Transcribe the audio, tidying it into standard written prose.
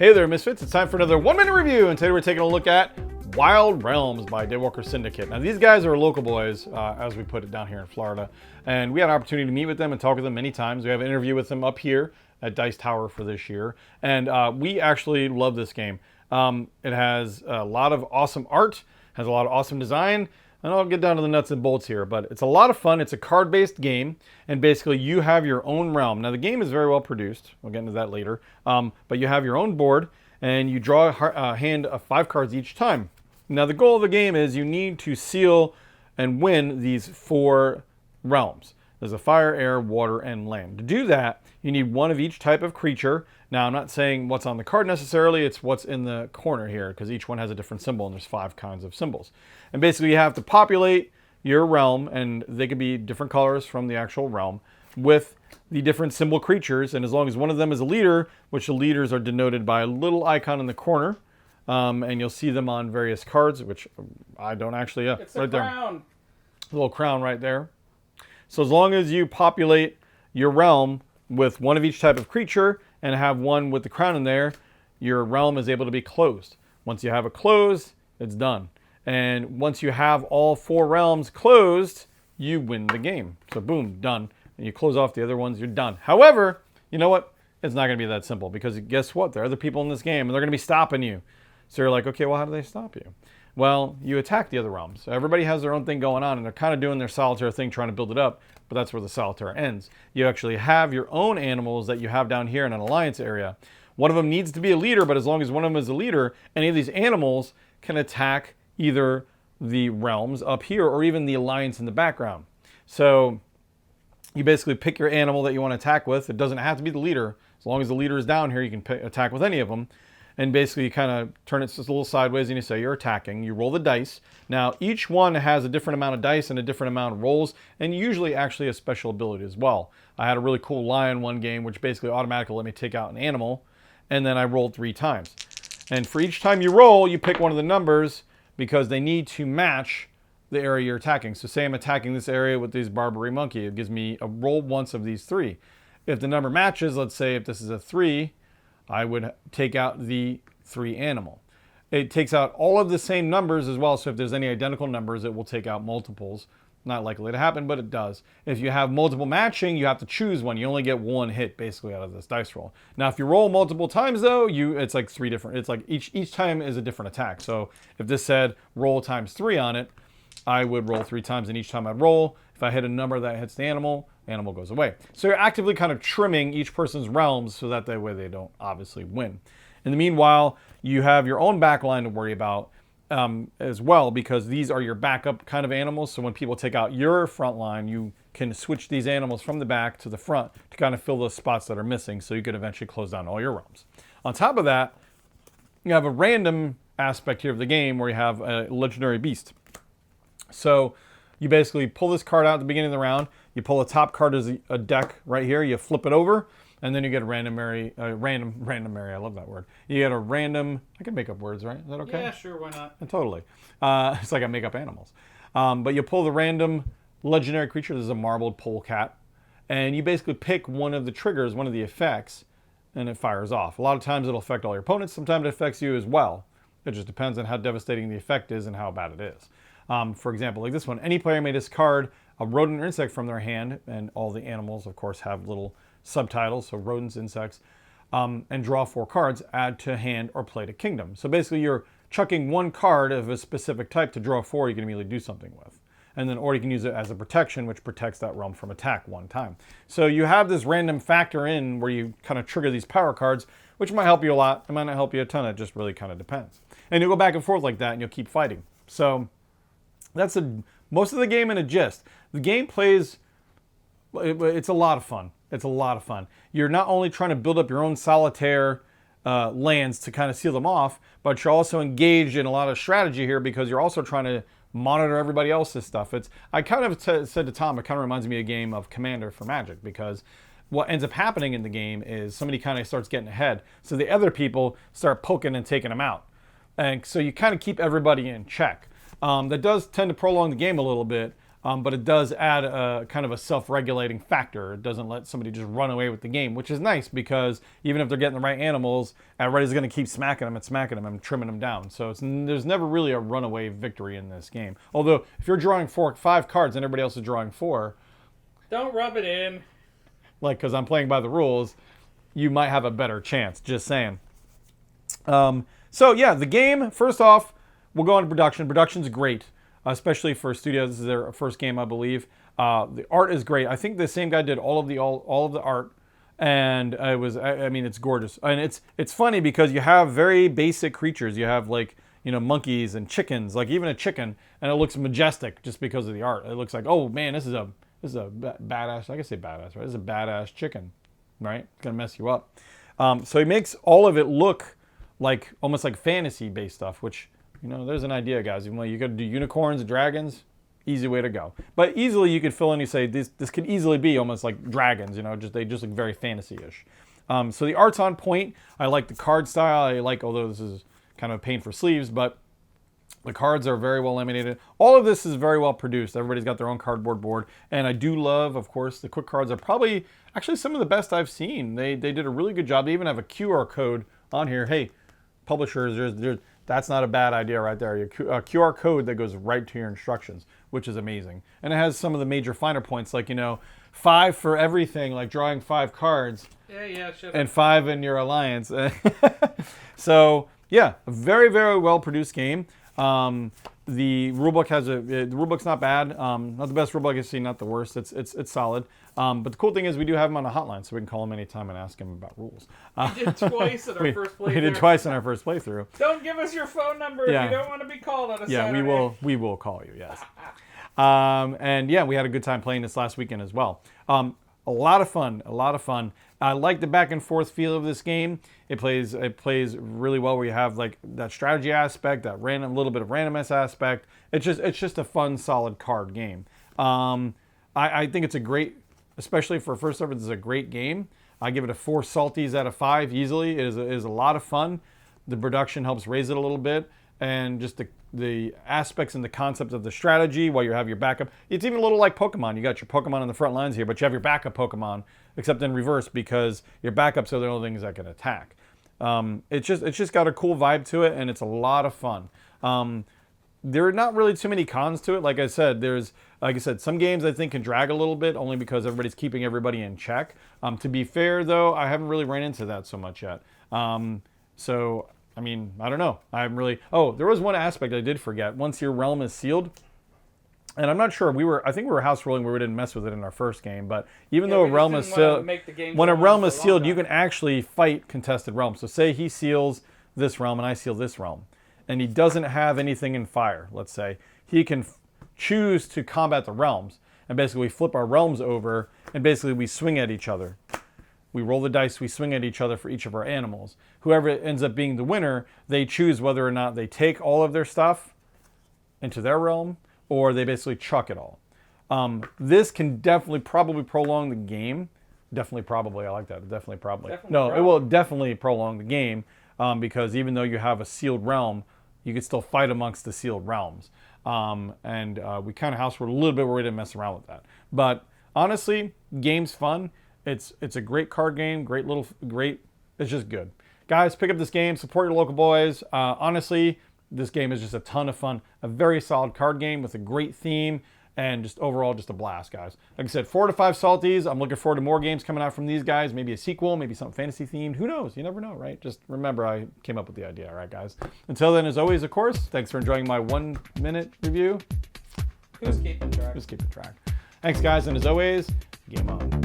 Hey there, Misfits. It's time for another 1-minute review, and today we're taking a look at Wild Realms by Daywalker Syndicate. Now, these guys are local boys, as we put it down here in Florida, and we had an opportunity to meet with them and talk with them many times. We have an interview with them up here at Dice Tower for this year, and we actually love this game. It has a lot of awesome art, has a lot of awesome design, and I'll get down to the nuts and bolts here, but it's a lot of fun. It's a card-based game, and basically you have your own realm. Now, the game is very well produced. We'll get into that later. But you have your own board, and you draw a hand of 5 cards each time. Now, the goal of the game is you need to seal and win these 4 realms. There's a fire, air, water, and land. To do that, you need one of each type of creature. Now, I'm not saying what's on the card necessarily, it's what's in the corner here, because each one has a different symbol, and there's 5 kinds of symbols. And basically, you have to populate your realm, and they could be different colors from the actual realm, with the different symbol creatures. And as long as one of them is a leader, which the leaders are denoted by a little icon in the corner, and you'll see them on various cards, which I don't actually, it's right there. Crown. A little crown right there. So as long as you populate your realm with one of each type of creature and have one with the crown in there, your realm is able to be closed. Once you have it closed, it's done. And once you have all 4 realms closed, you win the game. So boom, done. And you close off the other ones, you're done. However, you know what? It's not going to be that simple, because guess what? There are other people in this game, and they're going to be stopping you. So you're like, okay, well, how do they stop you? Well, you attack the other realms. So everybody has their own thing going on, and they're kind of doing their solitaire thing, trying to build it up, but that's where the solitaire ends. You actually have your own animals that you have down here in an alliance area. One of them needs to be a leader, but as long as one of them is a leader, any of these animals can attack either the realms up here or even the alliance in the background. So you basically pick your animal that you want to attack with. It doesn't have to be the leader. As long as the leader is down here, you can attack with any of them. And basically you kind of turn it just a little sideways and you say you're attacking. You roll the dice. Now each one has a different amount of dice and a different amount of rolls, and usually actually a special ability as well. I had a really cool lion one game, which basically automatically let me take out an animal, and then I rolled 3 times. And for each time you roll, you pick one of the numbers, because they need to match the area you're attacking. So say I'm attacking this area with this Barbary monkey. It gives me a roll once of these 3. If the number matches, let's say if this is a 3, I would take out the 3 animal. It takes out all of the same numbers as well, so if there's any identical numbers, it will take out multiples. Not likely to happen, but it does. If you have multiple matching, you have to choose one. You only get 1 hit basically out of this dice roll. Now, if you roll multiple times though, it's like 3 different, it's like each time is a different attack. So if this said roll times 3 on it, I would roll 3 times, and each time I'd roll, if I hit a number that hits the animal goes away. So you're actively kind of trimming each person's realms so that way they don't obviously win. In the meanwhile, you have your own back line to worry about as well, because these are your backup kind of animals. So when people take out your front line, you can switch these animals from the back to the front to kind of fill those spots that are missing, so you could eventually close down all your realms. On top of that, you have a random aspect here of the game where you have a legendary beast. So you basically pull this card out at the beginning of the round. You pull the top card as a deck right here. You flip it over, and then you get a randomary. I love that word. You get a random. I can make up words, right? Is that okay? Yeah, sure. Why not? Totally. It's like I make up animals. But you pull the random legendary creature. This is a marbled polecat, and you basically pick one of the triggers, one of the effects, and it fires off. A lot of times it'll affect all your opponents. Sometimes it affects you as well. It just depends on how devastating the effect is and how bad it is. For example, like this one, any player may discard a rodent or insect from their hand, and all the animals, of course, have little subtitles, so rodents, insects, and draw 4 cards, add to hand, or play to kingdom. So basically you're chucking 1 card of a specific type to draw 4 you can immediately do something with. And then, or you can use it as a protection, which protects that realm from attack 1 time. So you have this random factor in where you kind of trigger these power cards, which might help you a lot. It might not help you a ton. It just really kind of depends. And you'll go back and forth like that, and you'll keep fighting. So that's most of the game in a gist. The game plays, it's a lot of fun. It's a lot of fun. You're not only trying to build up your own solitaire lands to kind of seal them off, but you're also engaged in a lot of strategy here, because you're also trying to monitor everybody else's stuff. I kind of said to Tom, it kind of reminds me of a game of Commander for Magic, because what ends up happening in the game is somebody kind of starts getting ahead, so the other people start poking and taking them out. And so you kind of keep everybody in check. That does tend to prolong the game a little bit, but it does add a kind of a self-regulating factor. It doesn't let somebody just run away with the game, which is nice because even if they're getting the right animals, everybody's going to keep smacking them and trimming them down. So there's never really a runaway victory in this game. Although if you're drawing 5 cards and everybody else is drawing 4, don't rub it in. Like, because I'm playing by the rules, you might have a better chance. Just saying. So yeah, the game, first off, we'll go on to production. Production's great, especially for studios. This is their first game, I believe. The art is great. I think the same guy did all of the art, and it was, I mean, it's gorgeous. And it's funny because you have very basic creatures. You have like, you know, monkeys and chickens, like even a chicken, and it looks majestic just because of the art. It looks like, oh man, this is a badass. I can say badass, right? This is a badass chicken, right? It's gonna mess you up. So he makes all of it look like almost like fantasy-based stuff, which, you know, there's an idea, guys. Even though you got to do unicorns and dragons, easy way to go. But easily you could fill in. You say this could easily be almost like dragons. You know, they just look very fantasy-ish. So the art's on point. I like the card style. I like, although this is kind of a pain for sleeves, but the cards are very well laminated. All of this is very well produced. Everybody's got their own cardboard board. And I do love, of course, the quick cards are probably actually some of the best I've seen. They did a really good job. They even have a QR code on here. Hey, publishers, that's not a bad idea right there. A QR code that goes right to your instructions, which is amazing. And it has some of the major finer points, like, you know, 5 for everything, like drawing 5 cards. Yeah, sure. And 5 in your alliance. So, yeah, a very, very well-produced game. The rulebook the rulebook's not bad. Not the best rulebook I've seen, not the worst. It's solid. But the cool thing is we do have him on a hotline, so we can call him anytime and ask him about rules. We did twice in our first playthrough. We did twice in our first playthrough. Don't give us your phone number if you don't want to be called on a Saturday. Yeah, we will call you, yes. And yeah, we had a good time playing this last weekend as well. A lot of fun. I like the back and forth feel of this game. It plays really well where you have like that strategy aspect, that little bit of randomness aspect. It's just a fun, solid card game. I think it's a great, especially for first server, this is a great game. I give it a 4 salties out of 5 easily. It is a lot of fun. The production helps raise it a little bit, and just the aspects and the concept of the strategy while you have your backup. It's even a little like Pokemon. You got your Pokemon on the front lines here, but you have your backup Pokemon, except in reverse because your backups are the only things that can attack. It's just got a cool vibe to it, and it's a lot of fun. There are not really too many cons to it. Like I said, some games I think can drag a little bit only because everybody's keeping everybody in check. To be fair, though, I haven't really ran into that so much yet. So, I mean, I don't know. Oh, there was one aspect I did forget. Once your realm is sealed, and I'm not sure, I think we were house rolling where we didn't mess with it in our first game, but even though a realm is sealed, when a realm is sealed, you can actually fight contested realms. So say he seals this realm and I seal this realm, and he doesn't have anything in fire, let's say. He can choose to combat the realms, and basically we flip our realms over, and basically we swing at each other. We roll the dice, we swing at each other for each of our animals. Whoever ends up being the winner, they choose whether or not they take all of their stuff into their realm, or they basically chuck it all. This can probably prolong the game. Definitely probably, I like that. It will definitely prolong the game, because even though you have a sealed realm, you can still fight amongst the sealed realms. We kind of house ruled a little bit where we didn't mess around with that. But honestly, game's fun. It's a great card game, it's just good. Guys, pick up this game, support your local boys. Honestly, this game is just a ton of fun. A very solid card game with a great theme, and just overall just a blast, guys. Like I said, 4 to 5 salties. I'm looking forward to more games coming out from these guys. Maybe a sequel, maybe something fantasy themed. Who knows? You never know, right? Just remember I came up with the idea, all right, guys? Until then, as always, of course, thanks for enjoying my 1-minute review. Who's keeping track? Thanks, guys, and as always, game on.